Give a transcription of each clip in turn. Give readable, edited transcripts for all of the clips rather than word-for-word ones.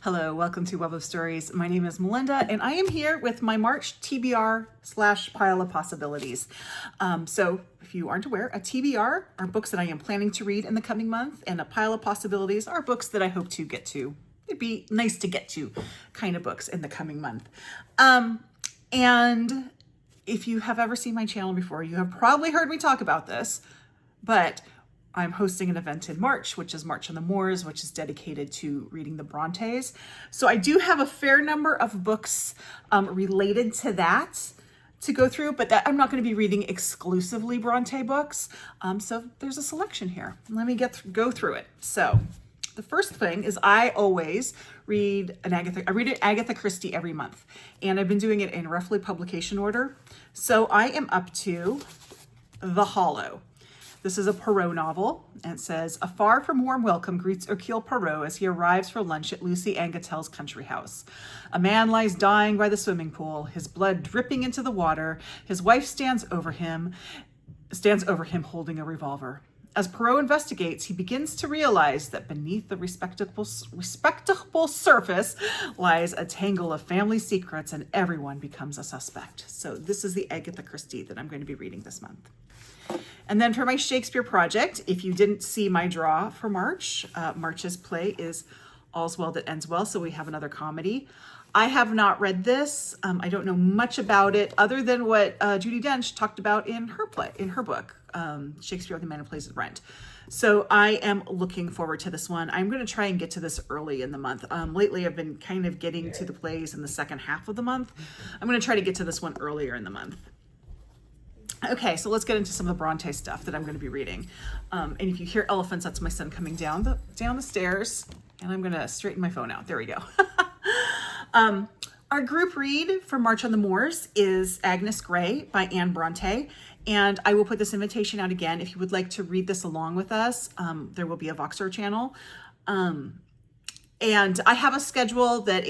Hello, welcome to Web of Stories. My name is Melinda, and I am here with my March TBR / pile of possibilities. So if you aren't aware, a TBR are books that I am planning to read in the coming month, and a pile of possibilities are books that I hope to get to. It'd be nice to get to kind of books in the coming month. And if you have ever seen my channel before, you have probably heard me talk about this, but I'm hosting an event in March, which is March on the Moors, which is dedicated to reading the Brontes. So I do have a fair number of books related to that to go through, but that I'm not going to be reading exclusively Bronte books. So there's a selection here. Let me go through it. So the first thing is I always read an Agatha Christie every month, and I've been doing it in roughly publication order. So I am up to The Hollow. This is a Poirot novel, and it says, a far from warm welcome greets Hercule Poirot as he arrives for lunch at Lucy Angatel's country house. A man lies dying by the swimming pool, his blood dripping into the water. His wife stands over him holding a revolver. As Poirot investigates, he begins to realize that beneath the respectable surface lies a tangle of family secrets, and everyone becomes a suspect. So this is the Agatha Christie that I'm going to be reading this month. And then for my Shakespeare project, if you didn't see my draw for March, March's play is All's Well That Ends Well, so we have another comedy. I have not read this. I don't know much about it other than what Judi Dench talked about in her book, Shakespeare, the Man Who Plays the Rent. So I am looking forward to this one. I'm going to try and get to this early in the month. Lately, I've been kind of getting to the plays in the second half of the month. I'm going to try to get to this one earlier in the month. Okay, so let's get into some of the Bronte stuff that I'm going to be reading. And if you hear elephants, that's my son coming down the stairs. And I'm going to straighten my phone out. There we go. Our group read for March on the Moors is Agnes Grey by Anne Bronte. And I will put this invitation out again. If you would like to read this along with us, there will be a Voxer channel. And I have a schedule that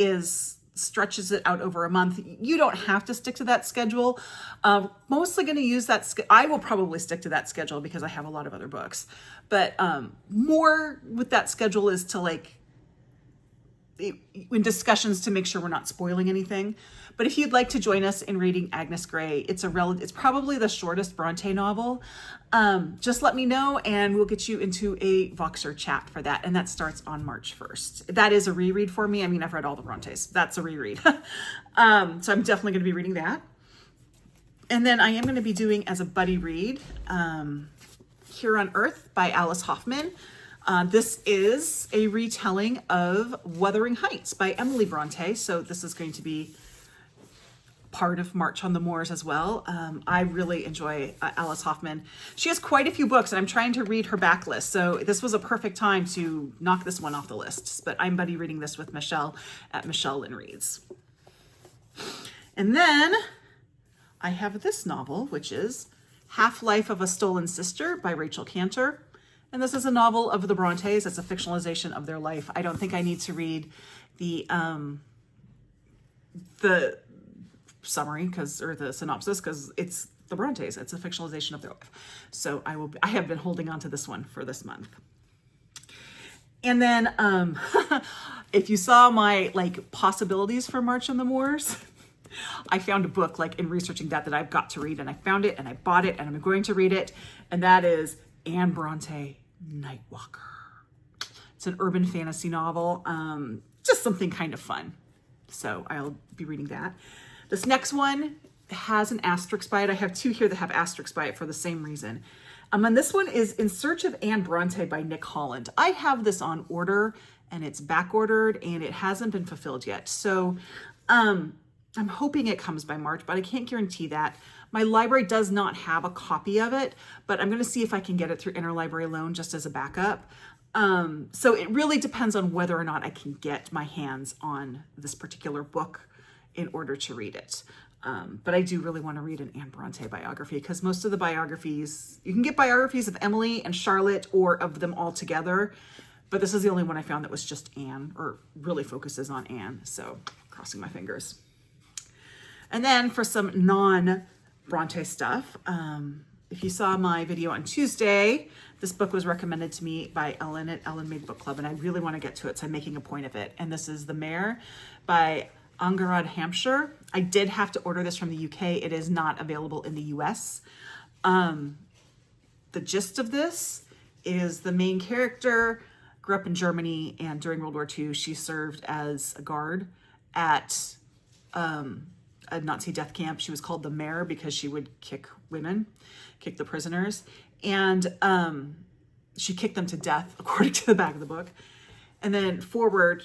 stretches it out over a month. You don't have to stick to that schedule. Mostly going to use that. I will probably stick to that schedule because I have a lot of other books. But more with that schedule is to in discussions to make sure we're not spoiling anything. But if you'd like to join us in reading Agnes Grey, it's probably the shortest Bronte novel. Just let me know and we'll get you into a Voxer chat for that. And that starts on March 1st. That is a reread for me. I mean, I've read all the Brontes. That's a reread. So I'm definitely going to be reading that. And then I am going to be doing as a buddy read, Here on Earth by Alice Hoffman. This is a retelling of Wuthering Heights by Emily Bronte. So this is going to be part of March on the Moors as well. I really enjoy Alice Hoffman. She has quite a few books, and I'm trying to read her backlist. So this was a perfect time to knock this one off the list. But I'm buddy reading this with Michelle at Michelle Lynn Reads. And then I have this novel, which is Half-Life of a Stolen Sister by Rachel Cantor. And this is a novel of the Brontes. It's a fictionalization of their life. I don't think I need to read the summary or the synopsis because it's the Brontes. It's a fictionalization of their life. So I have been holding on to this one for this month. And then if you saw my possibilities for March on the Moors, I found a book in researching that I've got to read, and I found it and I bought it and I'm going to read it. And that is Anne Bronte, Nightwalker. It's an urban fantasy novel, just something kind of fun. So I'll be reading that. This next one has an asterisk by it. I have two here that have asterisks by it for the same reason. And this one is In Search of Anne Bronte by Nick Holland. I have this on order and it's back ordered and it hasn't been fulfilled yet. So I'm hoping it comes by March, but I can't guarantee that. My library does not have a copy of it, but I'm going to see if I can get it through interlibrary loan just as a backup. So it really depends on whether or not I can get my hands on this particular book in order to read it. But I do really want to read an Anne Bronte biography because most of the biographies, you can get biographies of Emily and Charlotte or of them all together. But this is the only one I found that was just Anne or really focuses on Anne. So crossing my fingers. And then for some non-Bronte stuff, if you saw my video on Tuesday, this book was recommended to me by Ellen at Ellen Made Book Club, and I really want to get to it, so I'm making a point of it. And this is The Mare by Angharad, Hampshire. I did have to order this from the UK. It is not available in the US. The gist of this is the main character grew up in Germany, and during World War II, she served as a guard at a Nazi death camp. She was called the Mare because she would kick women, kick the prisoners, and she kicked them to death, according to the back of the book. And then forward,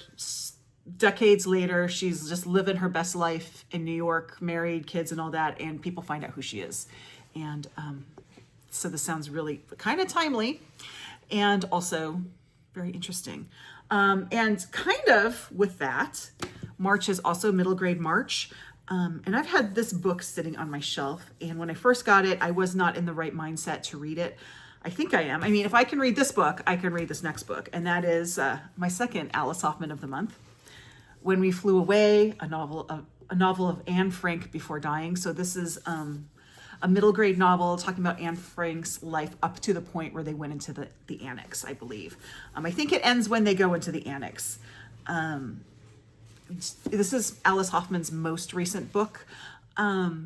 decades later, she's just living her best life in New York, married, kids, and all that, and people find out who she is. And so this sounds really kind of timely and also very interesting. And kind of with that, March is also middle grade March. And I've had this book sitting on my shelf, and when I first got it, I was not in the right mindset to read it. I think I am. I mean, if I can read this book, I can read this next book, and that is my second Alice Hoffman of the month, When We Flew Away, a novel of Anne Frank before dying. So this is a middle grade novel talking about Anne Frank's life up to the point where they went into the annex, I believe. I think it ends when they go into the annex. This is Alice Hoffman's most recent book.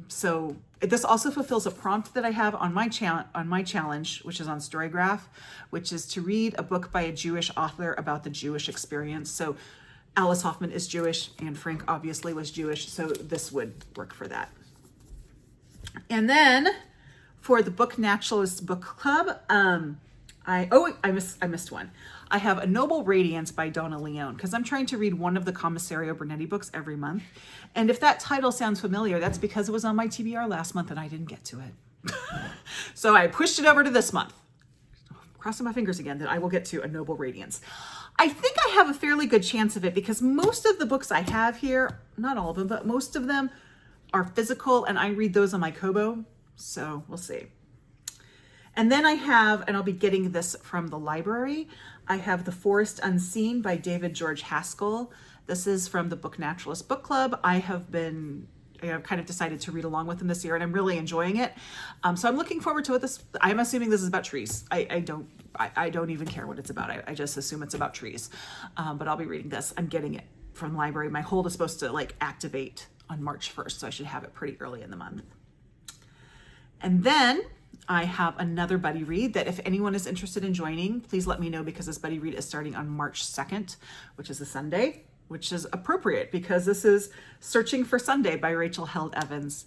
So this also fulfills a prompt that I have on my challenge, which is on Storygraph, which is to read a book by a Jewish author about the Jewish experience. So Alice Hoffman is Jewish, and Frank obviously was Jewish, so this would work for that. And then for the Book Naturalist Book Club, I missed one. I have A Noble Radiance by Donna because I'm trying to read one of the Commissario Bernetti books every month. And if that title sounds familiar, that's because it was on my TBR last month and I didn't get to it. So I pushed it over to this month. Crossing my fingers again that I will get to A Noble Radiance. I think I have a fairly good chance of it because most of the books I have here, not all of them, but most of them are physical, and I read those on my Kobo. So we'll see. And then I have, and I'll be getting this from the library, I have The Forest Unseen by David George Haskell. This is from the Book Naturalist Book Club. I've kind of decided to read along with them this year, and I'm really enjoying it. So I'm looking forward to it. I'm assuming this is about trees. I don't even care what it's about. I just assume it's about trees. But I'll be reading this. I'm getting it from the library. My hold is supposed to activate on March 1st, so I should have it pretty early in the month. And then I have another buddy read that if anyone is interested in joining, please let me know, because this buddy read is starting on March 2nd, which is a Sunday, which is appropriate because this is Searching for Sunday by Rachel Held Evans.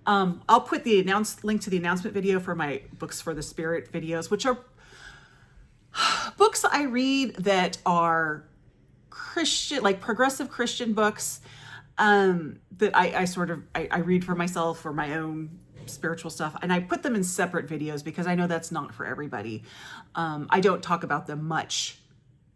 I'll put the link to the announcement video for my Books for the Spirit videos, which are books I read that are Christian, progressive Christian books that I read for myself, for my own spiritual stuff, and I put them in separate videos because I know that's not for everybody. I don't talk about them much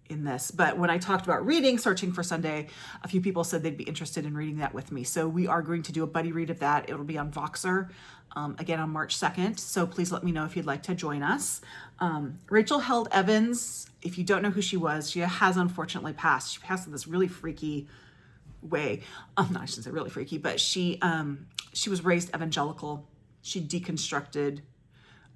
in this, but when I talked about reading Searching for Sunday, a few people said they'd be interested in reading that with me. So we are going to do a buddy read of that. It'll be on Voxer, again on March 2nd. So please let me know if you'd like to join us. Rachel Held Evans, if you don't know who she was, she has unfortunately passed. She passed in this really freaky way. No, I shouldn't say really freaky, but she was raised evangelical. She deconstructed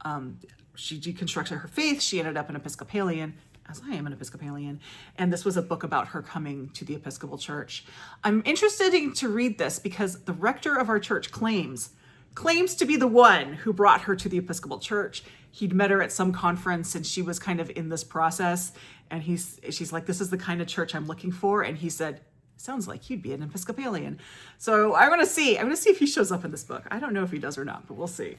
her faith. She ended up an Episcopalian, as I am an Episcopalian. And this was a book about her coming to the Episcopal Church. I'm interested to read this because the rector of our church claims to be the one who brought her to the Episcopal Church. He'd met her at some conference and she was kind of in this process. And she's like, this is the kind of church I'm looking for. And he said, sounds like you'd be an Episcopalian. So I want to see if he shows up in this book. I don't know if he does or not, but we'll see.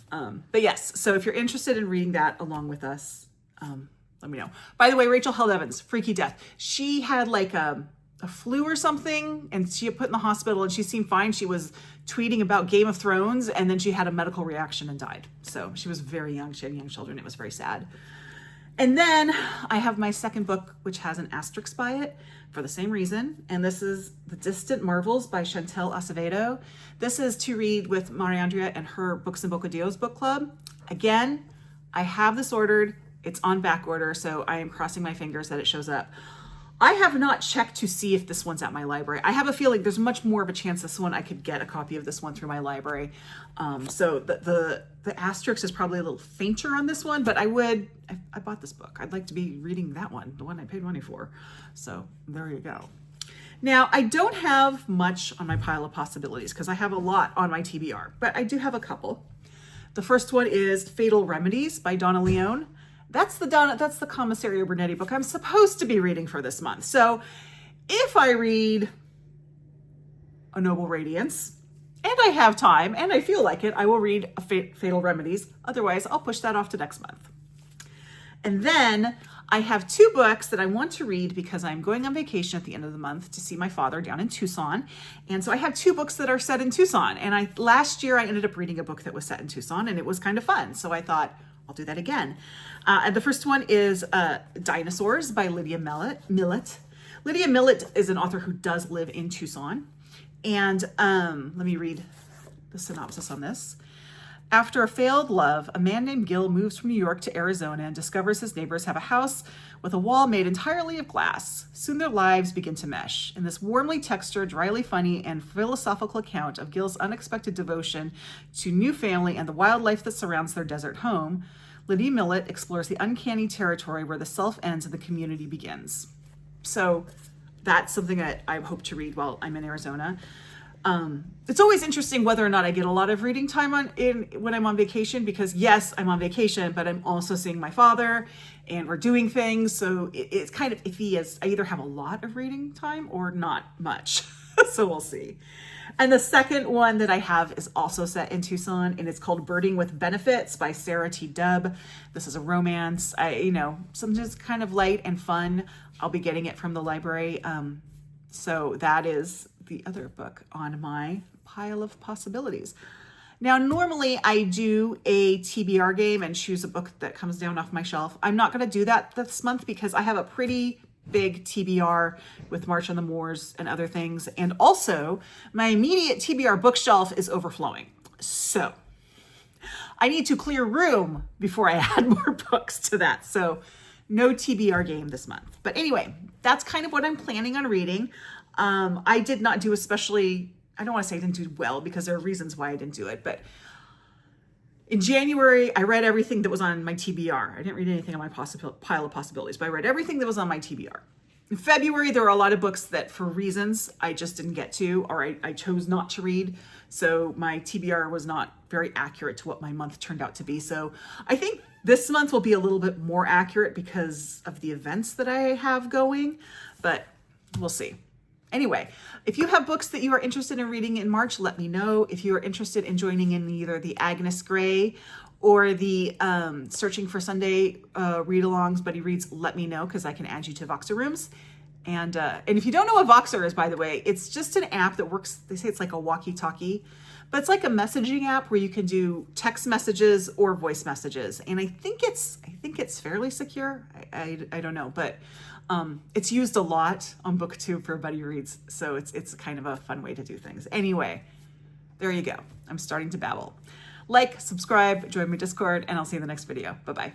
But yes, so if you're interested in reading that along with us, let me know. By the way, Rachel Held Evans, freaky death. She had a flu or something, and she got put in the hospital, and she seemed fine. She was tweeting about Game of Thrones, and then she had a medical reaction and died. So she was very young. She had young children. It was very sad. And then I have my second book, which has an asterisk by it for the same reason. And this is The Distant Marvels by Chantel Acevedo. This is to read with Mare and her Books and Bocadillos book club. Again, I have this ordered. It's on back order, so I am crossing my fingers that it shows up. I have not checked to see if this one's at my library. I have a feeling there's much more of a chance this one, I could get a copy of this one through my library. So the asterisk is probably a little fainter on this one, but I bought this book. I'd like to be reading that one, the one I paid money for. So there you go. Now, I don't have much on my pile of possibilities because I have a lot on my TBR, but I do have a couple. The first one is Fatal Remedies by Donna Leone. That's the Commissario Brunetti book I'm supposed to be reading for this month. So if I read A Noble Radiance, and I have time, and I feel like it, I will read Fatal Remedies. Otherwise, I'll push that off to next month. And then I have 2 books that I want to read because I'm going on vacation at the end of the month to see my father down in Tucson. And so I have 2 books that are set in Tucson. And last year I ended up reading a book that was set in Tucson, and it was kind of fun. So I thought, I'll do that again. And the first one is Dinosaurs by Lydia Millet. Lydia Millet is an author who does live in Tucson. And let me read the synopsis on this. After a failed love, a man named Gil moves from New York to Arizona and discovers his neighbors have a house with a wall made entirely of glass. Soon their lives begin to mesh. In this warmly textured, dryly funny, and philosophical account of Gil's unexpected devotion to new family and the wildlife that surrounds their desert home, Lydia Millet explores the uncanny territory where the self ends and the community begins. So that's something that I hope to read while I'm in Arizona. It's always interesting whether or not I get a lot of reading time when I'm on vacation, because yes, I'm on vacation, but I'm also seeing my father and we're doing things. So it's kind of iffy, as I either have a lot of reading time or not much. So we'll see. And the second one that I have is also set in Tucson, and it's called Birding with Benefits by Sarah T. Dubb. This is a romance, some just kind of light and fun. I'll be getting it from the library. So that is the other book on my pile of possibilities. Now, normally I do a TBR game and choose a book that comes down off my shelf. I'm not going to do that this month because I have a pretty big TBR with March on the Moors and other things. And also my immediate TBR bookshelf is overflowing. So I need to clear room before I add more books to that. So no TBR game this month. But anyway, that's kind of what I'm planning on reading. I did not do especially, I don't want to say I didn't do well because there are reasons why I didn't do it, but in January, I read everything that was on my TBR. I didn't read anything on my pile of possibilities, but I read everything that was on my TBR. In February, there were a lot of books that for reasons I just didn't get to, or I chose not to read. So my TBR was not very accurate to what my month turned out to be. So I think this month will be a little bit more accurate because of the events that I have going, but we'll see. Anyway, if you have books that you are interested in reading in March, let me know. If you are interested in joining in either the Agnes Gray or the Searching for Sunday read-alongs, Buddy Reads, let me know because I can add you to Voxer rooms. And if you don't know what Voxer is, by the way, it's just an app that works. They say it's like a walkie-talkie, but it's like a messaging app where you can do text messages or voice messages. And I think it's fairly secure. I don't know, but it's used a lot on booktube for Buddy Reads. So it's kind of a fun way to do things. Anyway, there you go. I'm starting to babble. Like, subscribe, join my Discord, and I'll see you in the next video. Bye-bye.